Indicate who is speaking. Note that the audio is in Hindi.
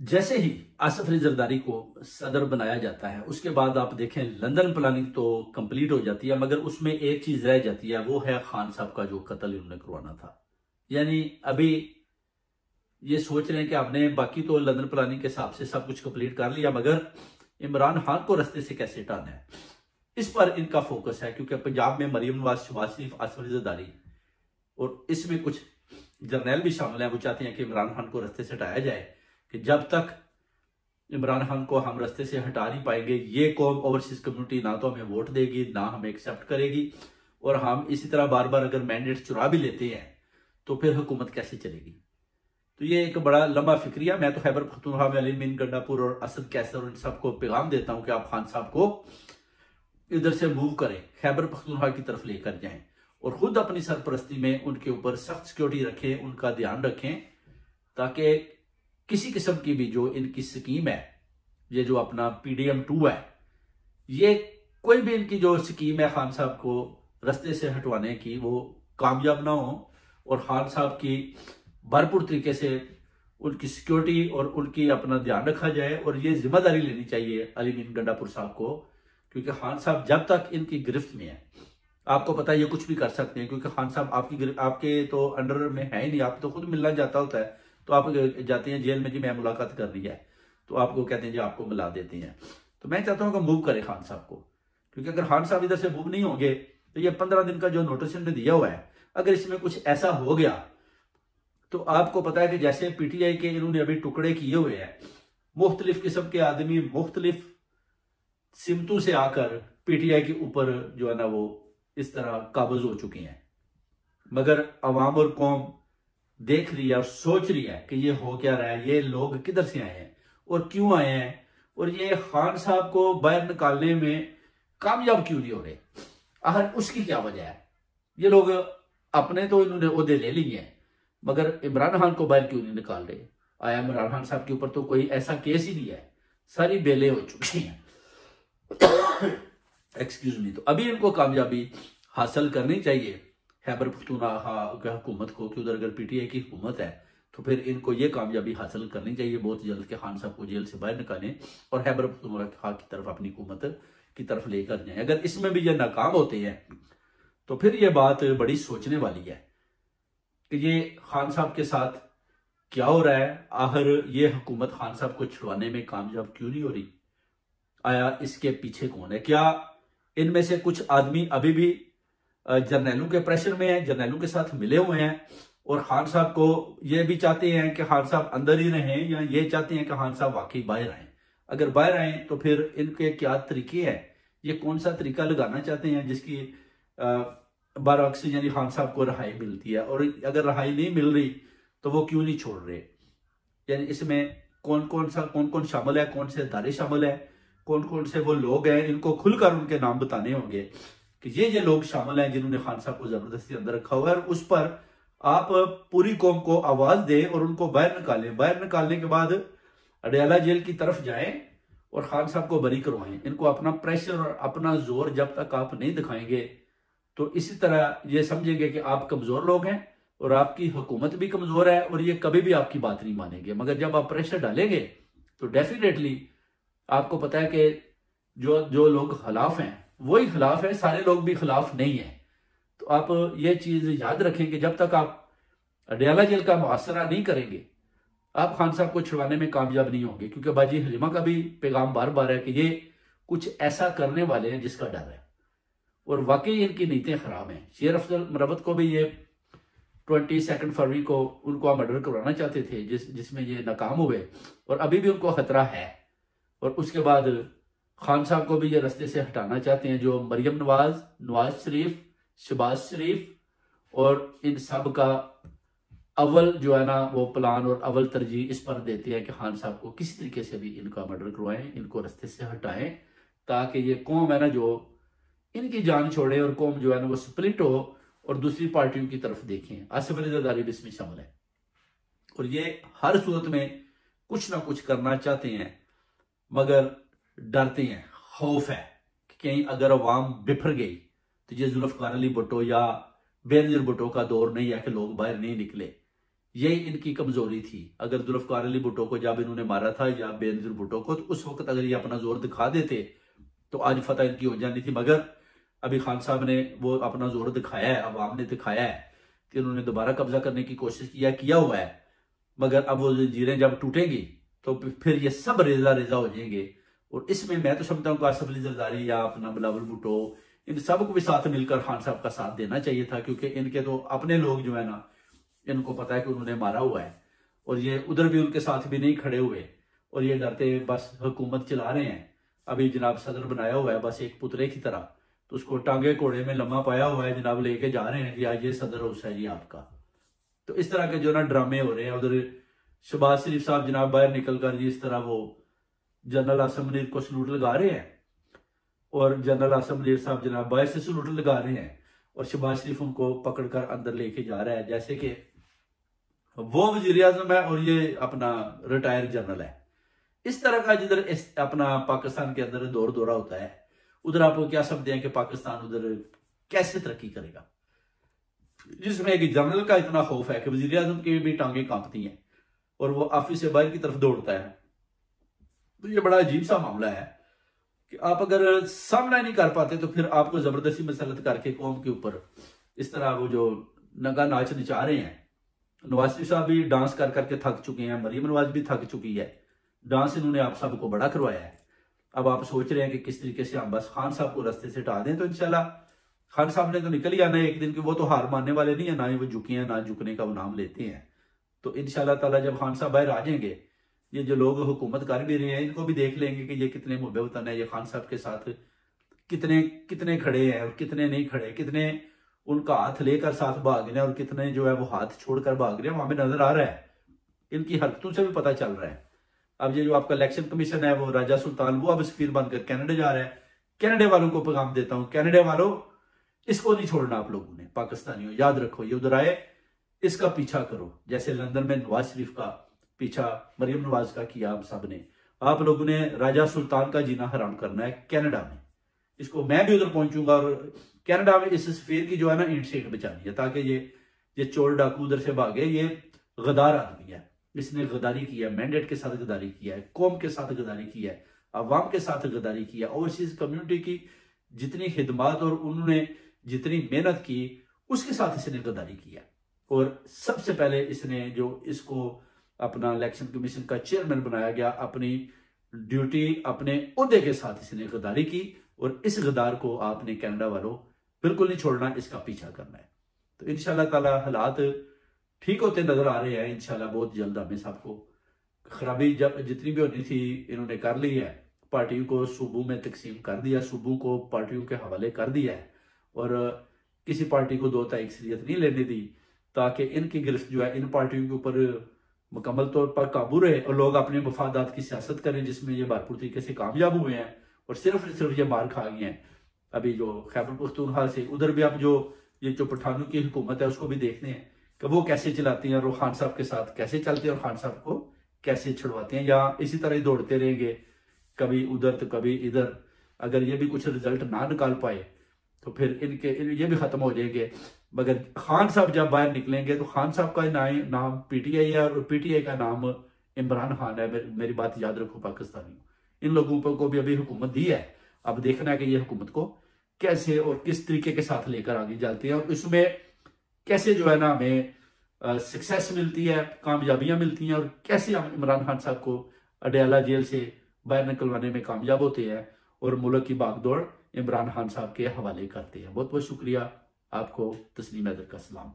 Speaker 1: जैसे ही आसिफ अली जरदारी को सदर बनाया जाता है उसके बाद आप देखें लंदन प्लानिंग तो कंप्लीट हो जाती है, मगर उसमें एक चीज रह जाती है, वो है खान साहब का जो कत्ल इन्होंने करवाना था। यानी अभी ये सोच रहे हैं कि आपने बाकी तो लंदन प्लानिंग के हिसाब से सब कुछ कंप्लीट कर लिया, मगर इमरान खान को रास्ते से कैसे हटाना है, इस पर इनका फोकस है। क्योंकि पंजाब में मरीम नवाज, शहबाज शरीफ, आसिफ अली जरदारी और इसमें कुछ जर्नैल भी शामिल हैं, वो चाहते हैं कि इमरान खान को रास्ते से हटाया जाए, कि जब तक इमरान खान को हम रास्ते से हटा नहीं पाएंगे ये कौम ओवरसीज कम्युनिटी ना तो हमें वोट देगी ना हमें एक्सेप्ट करेगी, और हम इसी तरह बार बार अगर मैंडेट चुरा भी लेते हैं तो फिर हुकूमत कैसे चलेगी। तो ये एक बड़ा लंबा फिक्रिया। मैं तो खैबर पख्तूनख्वा में अली मीन गंडापुर और असद कैसर और इन सबको पैगाम देता हूं कि आप खान साहब को इधर से मूव करें, खैबर पख्तूनख्वा की तरफ लेकर जाएं और खुद अपनी सरपरस्ती में उनके ऊपर सख्त सिक्योरिटी रखें, उनका ध्यान रखें, ताकि किसी किस्म की भी जो इनकी स्कीम है, ये जो अपना PDM2 है, ये कोई भी इनकी जो स्कीम है खान साहब को रास्ते से हटवाने की, वो कामयाब ना हो और खान साहब की भरपूर तरीके से उनकी सिक्योरिटी और उनकी अपना ध्यान रखा जाए। और ये जिम्मेदारी लेनी चाहिए अली मीन गंडापुर साहब को, क्योंकि खान साहब जब तक इनकी गिरफ्त में है, आपको पता है ये कुछ भी कर सकते हैं, क्योंकि खान साहब आपके तो अंडर में है ही नहीं। आप तो खुद मिलना जाता होता है तो आप जाते हैं जेल में, जी मैं मुलाकात करनी है, तो आपको कहते हैं जी आपको मिला देते हैं। तो मैं चाहता हूं कि मूव करें खान साहब को, क्योंकि अगर खान साहब इधर से मूव नहीं होंगे तो ये 15 दिन का जो नोटिस इन्होंने दिया हुआ है, अगर इसमें कुछ ऐसा हो गया तो आपको पता है कि जैसे PTI के इन्होंने अभी टुकड़े किए हुए हैं, मुख्तलिफ किस्म के आदमी मुख्तलिफ सिमतों से आकर PTI के ऊपर जो है ना वो इस तरह काबज हो चुके हैं, मगर अवाम और कौम देख रही है और सोच रही है कि ये हो क्या रहा है, ये लोग किधर से आए हैं और क्यों आए हैं, और ये खान साहब को बाहर निकालने में कामयाब क्यों नहीं हो रहे, आखिर उसकी क्या वजह है। ये लोग अपने तो इन्होंने ओहदे ले लिए हैं, मगर इमरान खान को बाहर क्यों नहीं निकाल रहे। आया इमरान खान साहब के ऊपर तो कोई ऐसा केस ही नहीं है, सारी बेलें हो चुकी हैं एक्सक्यूज मी। तो अभी इनको कामयाबी हासिल करनी चाहिए खैबर पख्तूनख्वा हुकूमत को, कि उधर अगर PTI की हुकूमत है तो फिर इनको ये कामयाबी हासिल करनी चाहिए बहुत जल्द के खान साहब को जेल से बाहर निकालें और खैबर पख्तूनख्वा की तरफ अपनी हुकूमत की तरफ लेकर जाएं। अगर इसमें भी ये नाकाम होते हैं तो फिर ये बात बड़ी सोचने वाली है कि ये खान साहब के साथ क्या हो रहा है, आखिर ये हुकूमत खान साहब को छुड़वाने में कामयाब क्यों नहीं हो रही, आया इसके पीछे कौन है। क्या इनमें से कुछ आदमी अभी भी जर्नैलों के प्रेशर में है, जर्नैलों के साथ मिले हुए हैं और खान साहब को ये भी चाहते हैं कि खान साहब अंदर ही रहें, या ये चाहते हैं कि खान साहब वाकई बाहर आए। अगर बाहर आए तो फिर इनके क्या तरीके हैं, ये कौन सा तरीका लगाना चाहते हैं जिसकी बरअक्स यानी खान साहब को रहाई मिलती है, और अगर रहाई नहीं मिल रही तो वो क्यों नहीं छोड़ रहे। यानी इसमें कौन कौन शामिल है, कौन से अदारे शामिल है, कौन कौन से वो लोग हैं, इनको खुलकर उनके नाम बताने होंगे कि ये लोग शामिल हैं जिन्होंने खान साहब को जबरदस्ती अंदर रखा हुआ है। और उस पर आप पूरी कौम को आवाज दें और उनको बाहर निकालें। बाहर निकालने के बाद अडयाला जेल की तरफ जाएं और खान साहब को बरी करवाएं। इनको अपना प्रेशर और अपना जोर जब तक आप नहीं दिखाएंगे तो इसी तरह ये समझेंगे कि आप कमजोर लोग हैं और आपकी हुकूमत भी कमजोर है और ये कभी भी आपकी बात नहीं मानेंगे। मगर जब आप प्रेशर डालेंगे तो डेफिनेटली आपको पता है कि जो लोग खिलाफ हैं वही खिलाफ है, सारे लोग भी खिलाफ नहीं है। तो आप ये चीज याद रखें कि जब तक आप अडयाला जेल का मुआसरा नहीं करेंगे आप खान साहब को छुड़वाने में कामयाब नहीं होंगे, क्योंकि बाजी हलीमा का भी पैगाम बार बार है कि ये कुछ ऐसा करने वाले हैं जिसका डर है और वाकई इनकी नीतियां खराब हैं। शेर अफजल मरवत को भी ये 22 फरवरी को उनको मर्डर करवाना चाहते थे, जिसमें ये नाकाम हुए और अभी भी उनको खतरा है। और उसके बाद खान साहब को भी ये रास्ते से हटाना चाहते हैं, जो मरियम नवाज, नवाज शरीफ, शहबाज शरीफ और इन सब का अव्वल जो है ना वो प्लान और अव्वल तरजीह इस पर देते हैं कि खान साहब को किसी तरीके से भी इनका मर्डर करवाएं, इनको रास्ते से हटाएं, ताकि ये कौम है ना जो इनकी जान छोड़े और कौम जो है ना वो स्प्लिट हो और दूसरी पार्टियों की तरफ देखें। आसिफ अली जरदारी भी इसमें शामिल है और ये हर सूरत में कुछ ना कुछ करना चाहते हैं मगर डरते हैं, खौफ है कि कहीं अगर अवाम बिफर गई तो ये जुल्फकार अली भुट्टो या बेनजीर भुट्टो का दौर नहीं है कि लोग बाहर नहीं निकले। यही इनकी कमजोरी थी। अगर जुल्फकार अली भुट्टो को जब इन्होंने मारा था या बेनजीर भुट्टो को, तो उस वक्त अगर ये अपना जोर दिखा देते तो आज फतह इनकी हो जानी थी। मगर अभी खान साहब ने वो अपना जोर दिखाया है, अवाम ने दिखाया है कि उन्होंने दोबारा कब्जा करने की कोशिश किया हुआ है। मगर अब वो जंजीरें जब टूटेंगी तो फिर ये सब रेजा रेजा हो जाएंगे। और इसमें मैं तो समझता हूँ कि आसिफ अली जरदारी या अपना बिलावल भुट्टो, इन सबको भी साथ मिलकर खान साहब का साथ देना चाहिए था, क्योंकि इनके तो अपने लोग जो है ना, इनको पता है कि उन्होंने मारा हुआ है और ये उधर भी उनके साथ भी नहीं खड़े हुए और ये डरते बस हुकूमत चला रहे हैं। अभी जनाब सदर बनाया हुआ है बस एक पुतले की तरह, तो उसको टांगे घोड़े में लम्हा पाया हुआ है, जनाब लेके जा रहे हैं कि आज ये सदर हाउस है जी आपका। तो इस तरह के जो ना ड्रामे हो रहे हैं। उधर शहबाज शरीफ साहब जनाब बाहर निकल कर जी इस तरह वो जनरल आसिम मुनीर को सलूट लगा रहे हैं और जनरल आसिम मुनीर साहब जनाब बाहर से सलूट लगा रहे हैं और शहबाज शरीफ उनको पकड़कर अंदर लेके जा रहा है जैसे कि वो वजीर आजम है और ये अपना रिटायर्ड जनरल है। इस तरह का जिधर अपना पाकिस्तान के अंदर दौर दौरा होता है, उधर आप क्या समझते हैं कि पाकिस्तान उधर कैसे तरक्की करेगा, जिसमें एक जनरल का इतना खौफ है कि वजीर आजम की भी टांगे कांपती हैं और वो ऑफिस से बाहर की तरफ दौड़ता है। तो ये बड़ा अजीब सा मामला है कि आप अगर सामना नहीं कर पाते तो फिर आपको जबरदस्ती मसलत करके कौम के ऊपर इस तरह वो जो नंगा नाच नचा रहे हैं। नवाज शरीफ साहब भी डांस कर करके थक चुके हैं, मरीम नवाज भी थक चुकी है, डांस इन्होंने आप सबको बड़ा करवाया है। अब आप सोच रहे हैं कि किस तरीके से हम बस खान साहब को रास्ते से हटा दें, तो इंशाल्लाह खान साहब ने तो निकल ही आना है एक दिन, कि वो तो हार मानने वाले नहीं है, ना ही वो झुके हैं, ना झुकने का वो नाम लेते हैं। तो इंशाल्लाह ताला जब खान साहब बाहर आ जाएंगे, ये जो लोग हुकूमत कर भी रहे हैं इनको भी देख लेंगे कि ये कितने मुहब्बतन है, ये खान साहब के साथ कितने कितने खड़े हैं और कितने नहीं खड़े, कितने उनका हाथ लेकर साथ भाग रहे हैं और कितने जो है वो हाथ छोड़कर भाग रहे हैं। वहां पे नजर आ रहा है, इनकी हरकतों से भी पता चल रहा है। अब ये जो आपका इलेक्शन कमीशन है वो राजा सुल्तान वो अब सफीर बनकर कनाडा जा रहा है। कनाडा वालों को पैगाम देता हूं, कनाडा वालों इसको नहीं छोड़ना आप लोगों ने, पाकिस्तानियों याद रखो, ये उधर आए इसका पीछा करो, जैसे लंदन में नवाज शरीफ का पीछा मरियम नवाज का किया आप सब ने। आप लोगों ने राजा सुल्तान का जीना हराम करना है कनाडा में। इसको मैं भी उधर पहुंचूंगा और कनाडा में इस सफीर की जो है ना ईंट से ईंट बचानी है, ताकि ये चोर डाकू उधर से भागे। ये गदार आदमी है, इसने गदारी किया है, मैंडेट के साथ गदारी किया है, कौम के साथ गदारी किया है, अवाम के साथ गदारी किया, ओवरसीज कम्युनिटी की जितनी खिदमत और उन्होंने जितनी मेहनत की उसके साथ इसने गदारी किया। और सबसे पहले इसने जो इसको अपना इलेक्शन कमीशन का चेयरमैन बनाया गया, अपनी ड्यूटी अपने ओहदे के साथ इसने गदारी की और इस गदार को आपने कनाडा वालों बिल्कुल नहीं छोड़ना, इसका पीछा करना है। तो इंशाल्लाह ताला हालात ठीक होते नजर आ रहे हैं। इंशाल्लाह बहुत जल्द हमें सबको खराबी जब जितनी भी होनी थी इन्होंने कर ली है, पार्टियों को सूबों में तकसीम कर दिया, सूबों को पार्टियों के हवाले कर दिया है और किसी पार्टी को दो अक्सरियत नहीं लेने दी, ताकि इनकी गिरफ्त जो है इन पार्टियों के ऊपर मुकम्मल तौर पर काबू रहे और लोग अपने मफादात की सियासत करें, जिसमें ये भरपूर तरीके से कामयाब हुए हैं और सिर्फ ये मार खा गए हैं। अभी जो खैबर पख्तूनख्वा से उधर भी अब ये जो पठानों की हुकूमत है उसको भी देखते हैं कि वो कैसे चलाती हैं और वो खान साहब के साथ कैसे चलते हैं और खान साहब को कैसे छुड़वाते हैं, या इसी तरह ही दौड़ते रहेंगे कभी उधर तो कभी इधर। अगर ये भी कुछ रिजल्ट ना निकाल पाए तो फिर ये भी खत्म हो जाएंगे। मगर खान साहब जब बाहर निकलेंगे तो खान साहब का नाम पीटीआई है और पीटीआई का नाम इमरान खान है। मेरी बात याद रखो पाकिस्तानियों, इन लोगों को भी अभी हुकूमत दी है, अब देखना है कि ये हुकूमत को कैसे और किस तरीके के साथ लेकर आगे चलती है और इसमें कैसे जो है ना हमें सक्सेस मिलती है, कामयाबियां मिलती हैं और कैसे हम इमरान खान साहब को अडयाला जेल से बाहर निकलवाने में कामयाब होते हैं और मुल्क की बागडोर इमरान खान साहब के हवाले करते हैं। बहुत बहुत शुक्रिया आपको। तस्लीम हैदर का सलाम।